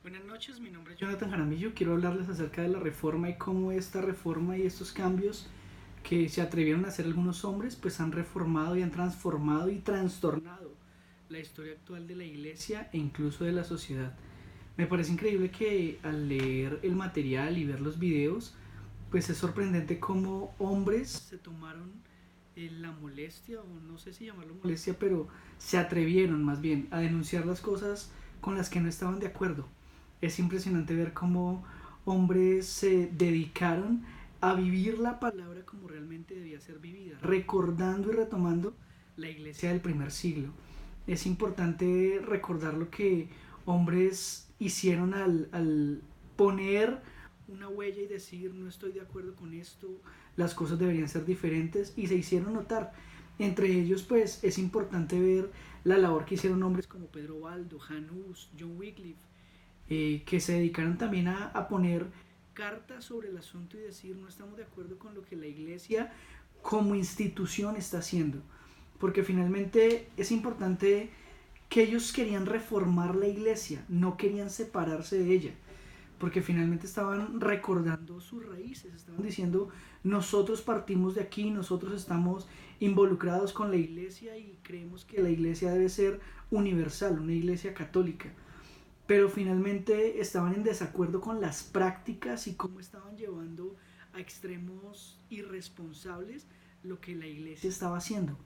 Buenas noches, mi nombre es Jonathan Jaramillo. Quiero hablarles acerca de la reforma y cómo esta reforma y estos cambios que se atrevieron a hacer algunos hombres, pues han reformado y han transformado y trastornado la historia actual de la iglesia e incluso de la sociedad. Me parece increíble que al leer el material y ver los videos, pues es sorprendente cómo hombres se tomaron la molestia, o no sé si llamarlo molestia, pero se atrevieron más bien a denunciar las cosas con las que no estaban de acuerdo. Es impresionante ver cómo hombres se dedicaron a vivir la palabra como realmente debía ser vivida, recordando y retomando la iglesia del primer siglo. Es importante recordar lo que hombres hicieron al poner una huella y decir no estoy de acuerdo con esto, las cosas deberían ser diferentes, y se hicieron notar. Entre ellos pues es importante ver la labor que hicieron hombres como Pedro Baldo, Jan Hus, John Wycliffe, que se dedicaron también a poner cartas sobre el asunto y decir no estamos de acuerdo con lo que la iglesia como institución está haciendo. Porque finalmente es importante que ellos querían reformar la iglesia, no querían separarse de ella, porque finalmente estaban recordando sus raíces, estaban diciendo nosotros partimos de aquí, nosotros estamos involucrados con la iglesia y creemos que la iglesia debe ser universal, una iglesia católica, pero finalmente estaban en desacuerdo con las prácticas y cómo estaban llevando a extremos irresponsables lo que la iglesia estaba haciendo.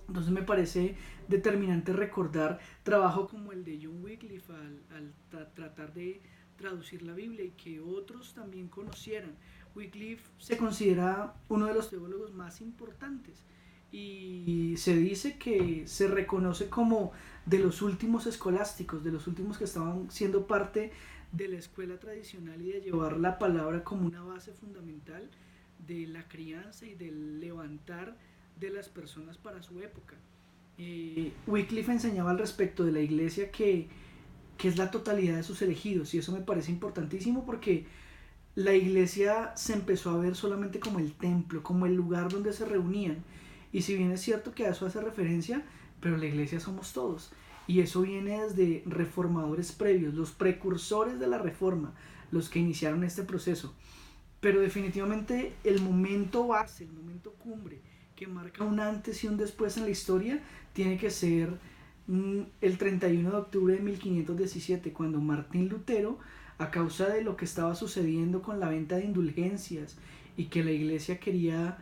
Entonces me parece determinante recordar trabajo como el de John Wycliffe al tratar de traducir la Biblia y que otros también conocieran. Wycliffe se considera uno de los teólogos más importantes y se dice que se reconoce como de los últimos escolásticos, de los últimos que estaban siendo parte de la escuela tradicional y de llevar la palabra como una base fundamental de la crianza y del levantar de las personas para su época. Wycliffe enseñaba al respecto de la iglesia que es la totalidad de sus elegidos, y eso me parece importantísimo porque la iglesia se empezó a ver solamente como el templo, como el lugar donde se reunían. Y si bien es cierto que a eso hace referencia, pero la iglesia somos todos. Y eso viene desde reformadores previos, los precursores de la reforma, los que iniciaron este proceso. Pero definitivamente el momento base, el momento cumbre, que marca un antes y un después en la historia, tiene que ser el 31 de octubre de 1517, cuando Martín Lutero, a causa de lo que estaba sucediendo con la venta de indulgencias y que la iglesia quería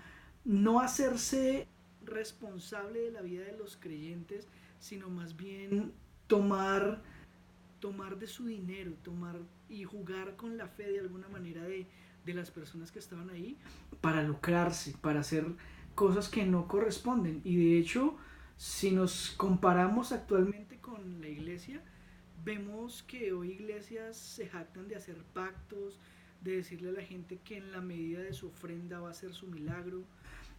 no hacerse responsable de la vida de los creyentes, sino más bien tomar, tomar de su dinero, tomar y jugar con la fe de alguna manera de las personas que estaban ahí para lucrarse, para hacer cosas que no corresponden. Y de hecho, si nos comparamos actualmente con la iglesia, vemos que hoy iglesias se jactan de hacer pactos, de decirle a la gente que en la medida de su ofrenda va a ser su milagro,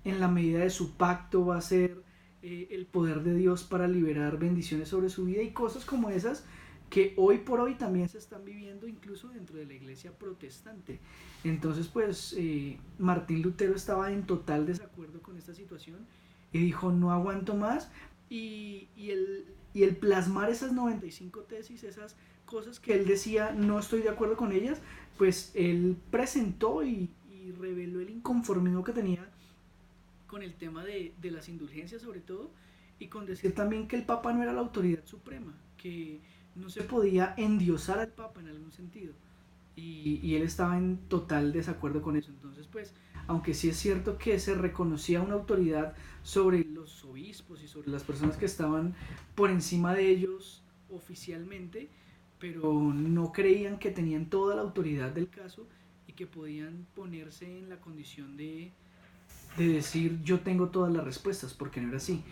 en la medida de su pacto va a ser el poder de Dios para liberar bendiciones sobre su vida y cosas como esas que hoy por hoy también se están viviendo incluso dentro de la iglesia protestante. Entonces pues Martín Lutero estaba en total desacuerdo con esta situación y dijo no aguanto más, y el plasmar esas 95 tesis, esas cosas que él decía no estoy de acuerdo con ellas, pues él presentó y reveló el inconformismo que tenía con el tema de las indulgencias sobre todo, y con decir también que el Papa no era la autoridad suprema, que no se podía endiosar al Papa en algún sentido. Y él estaba en total desacuerdo con eso. Entonces, pues, aunque sí es cierto que se reconocía una autoridad sobre los obispos y sobre las personas que estaban por encima de ellos oficialmente, pero no creían que tenían toda la autoridad del caso y que podían ponerse en la condición de decir yo tengo todas las respuestas, porque no era así.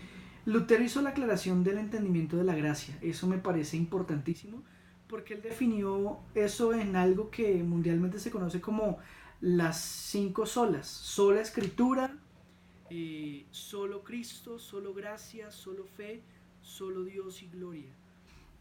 Lutero hizo la aclaración del entendimiento de la gracia, eso me parece importantísimo, porque él definió eso en algo que mundialmente se conoce como las cinco solas: sola escritura, solo Cristo, solo gracia, solo fe, solo Dios y gloria.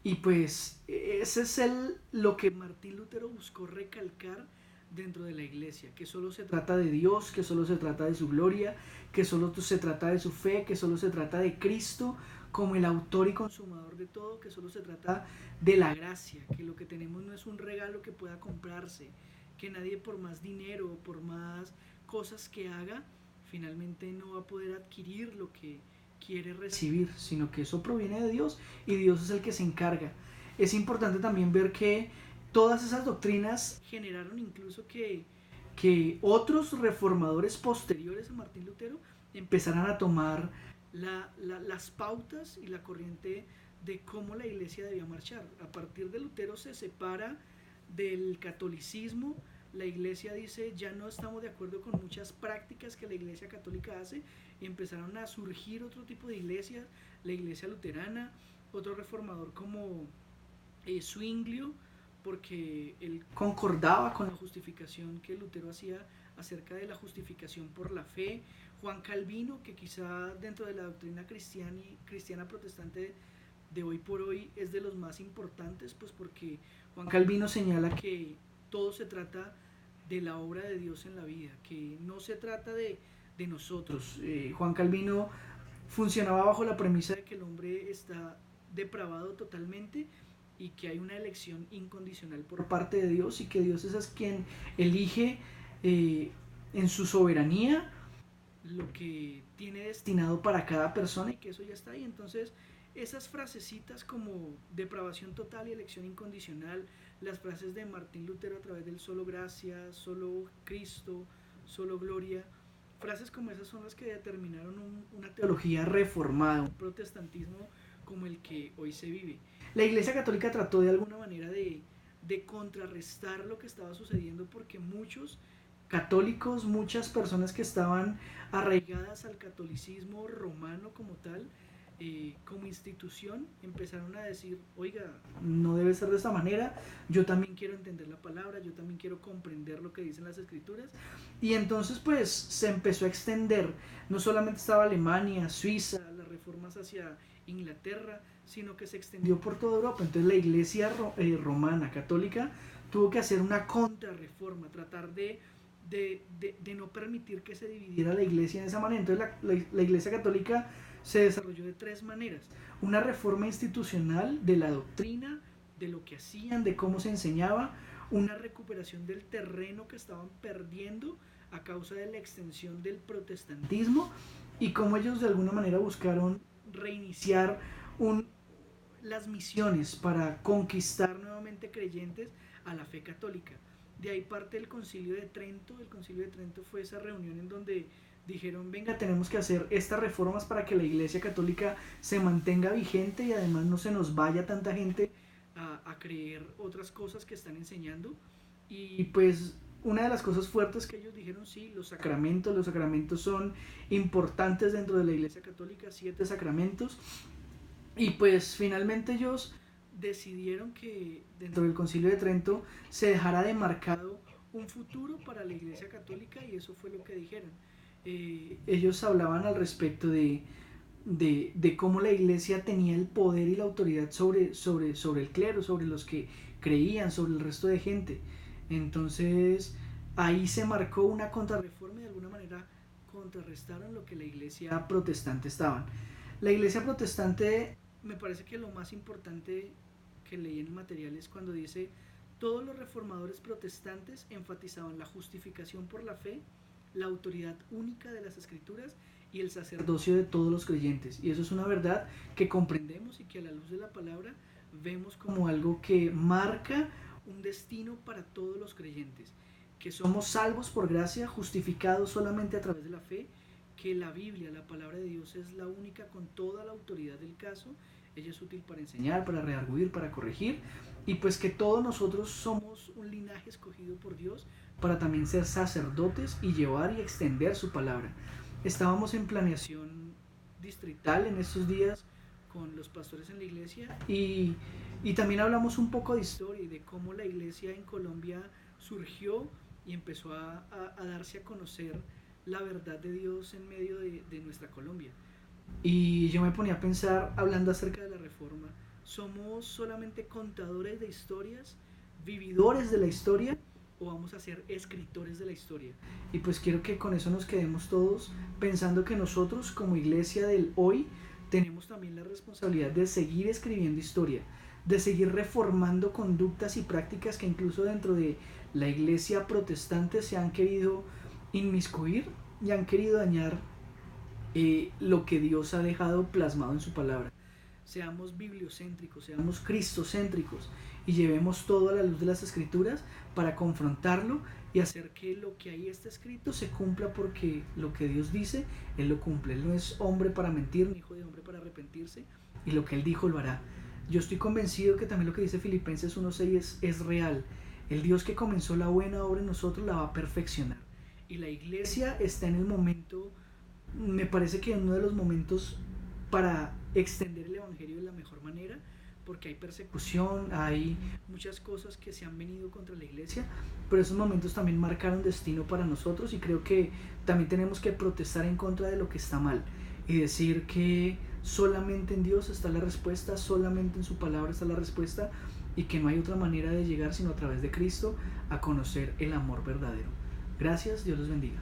Y pues ese es lo que Martín Lutero buscó recalcar dentro de la iglesia, que solo se trata de Dios, que solo se trata de su gloria, que solo se trata de su fe, que solo se trata de Cristo como el autor y consumador de todo, que solo se trata de la gracia, que lo que tenemos no es un regalo que pueda comprarse, que nadie por más dinero, por más cosas que haga, finalmente no va a poder adquirir lo que quiere recibir, sino que eso proviene de Dios y Dios es el que se encarga. Es importante también ver que todas esas doctrinas generaron incluso que otros reformadores posteriores a Martín Lutero empezaran a tomar las pautas y la corriente de cómo la iglesia debía marchar. A partir de Lutero se separa del catolicismo. La iglesia dice, ya no estamos de acuerdo con muchas prácticas que la iglesia católica hace, y empezaron a surgir otro tipo de iglesias, la iglesia luterana, otro reformador como Zwinglio, porque él concordaba con la justificación que Lutero hacía acerca de la justificación por la fe. Juan Calvino, que quizá dentro de la doctrina cristiana protestante de hoy por hoy es de los más importantes, pues porque Juan Calvino señala que todo se trata de la obra de Dios en la vida, que no se trata de nosotros. Juan Calvino funcionaba bajo la premisa de que el hombre está depravado totalmente y que hay una elección incondicional por parte de Dios y que Dios es quien elige en su soberanía lo que tiene destinado para cada persona y que eso ya está ahí. Entonces esas frasecitas como depravación total y elección incondicional, las frases de Martín Lutero a través del solo gracia, solo Cristo, solo gloria, frases como esas son las que determinaron una teología reformada, un protestantismo como el que hoy se vive. La Iglesia Católica trató de alguna manera de contrarrestar lo que estaba sucediendo, porque muchos católicos, muchas personas que estaban arraigadas al catolicismo romano como tal, como institución, empezaron a decir, oiga, no debe ser de esta manera, yo también quiero entender la palabra, yo también quiero comprender lo que dicen las escrituras. Y entonces pues se empezó a extender, no solamente estaba Alemania, Suiza, las reformas hacia Inglaterra, sino que se extendió por toda Europa. Entonces la iglesia romana católica tuvo que hacer una contrarreforma, tratar de no permitir que se dividiera la iglesia de esa manera. Entonces la iglesia católica se desarrolló de tres maneras: una reforma institucional de la doctrina, de lo que hacían, de cómo se enseñaba; una recuperación del terreno que estaban perdiendo a causa de la extensión del protestantismo, y cómo ellos de alguna manera buscaron reiniciar las misiones para conquistar nuevamente creyentes a la fe católica. De ahí parte el Concilio de Trento. El Concilio de Trento fue esa reunión en donde dijeron, venga, tenemos que hacer estas reformas para que la Iglesia Católica se mantenga vigente y además no se nos vaya tanta gente a creer otras cosas que están enseñando. Y pues una de las cosas fuertes que ellos dijeron, sí, los sacramentos son importantes dentro de la Iglesia Católica, 7 sacramentos. Y pues finalmente ellos decidieron que dentro del Concilio de Trento se dejara demarcado un futuro para la Iglesia Católica, y eso fue lo que dijeron. Ellos hablaban al respecto de cómo la Iglesia tenía el poder y la autoridad sobre el clero, sobre los que creían, sobre el resto de gente. Entonces ahí se marcó una contrarreforma y de alguna manera contrarrestaron lo que la Iglesia protestante estaban. La Iglesia protestante, me parece que lo más importante que leí en el material es cuando dice: todos los reformadores protestantes enfatizaban la justificación por la fe, la autoridad única de las escrituras y el sacerdocio de todos los creyentes. Y eso es una verdad que comprendemos y que a la luz de la palabra vemos como algo que marca un destino para todos los creyentes, que somos salvos por gracia, justificados solamente a través de la fe, que la Biblia, la palabra de Dios, es la única con toda la autoridad del caso. Ella es útil para enseñar, para redarguir, para corregir, y pues que todos nosotros somos un linaje escogido por Dios para también ser sacerdotes y llevar y extender su palabra. Estábamos en planeación distrital en estos días con los pastores en la iglesia, y también hablamos un poco de historia y de cómo la iglesia en Colombia surgió y empezó a darse a conocer la verdad de Dios en medio de nuestra Colombia. Y yo me ponía a pensar, hablando acerca de la reforma, ¿somos solamente contadores de historias, vividores de la historia, o vamos a ser escritores de la historia? Y pues quiero que con eso nos quedemos todos pensando que nosotros como iglesia del hoy tenemos también la responsabilidad de seguir escribiendo historia, de seguir reformando conductas y prácticas que incluso dentro de la iglesia protestante se han querido inmiscuir y han querido dañar lo que Dios ha dejado plasmado en su palabra. Seamos bibliocéntricos, seamos cristocéntricos y llevemos todo a la luz de las escrituras para confrontarlo y hacer que lo que ahí está escrito se cumpla, porque lo que Dios dice, Él lo cumple. Él no es hombre para mentir, ni hijo de hombre para arrepentirse, y lo que Él dijo lo hará. Yo estoy convencido que también lo que dice Filipenses 1:6 es real. El Dios que comenzó la buena obra en nosotros la va a perfeccionar. Y la iglesia está en el momento, me parece que en uno de los momentos para extender el evangelio de la mejor manera, porque hay persecución, hay muchas cosas que se han venido contra la iglesia, pero esos momentos también marcaron destino para nosotros, y creo que también tenemos que protestar en contra de lo que está mal y decir que solamente en Dios está la respuesta, solamente en su palabra está la respuesta, y que no hay otra manera de llegar sino a través de Cristo a conocer el amor verdadero. Gracias, Dios los bendiga.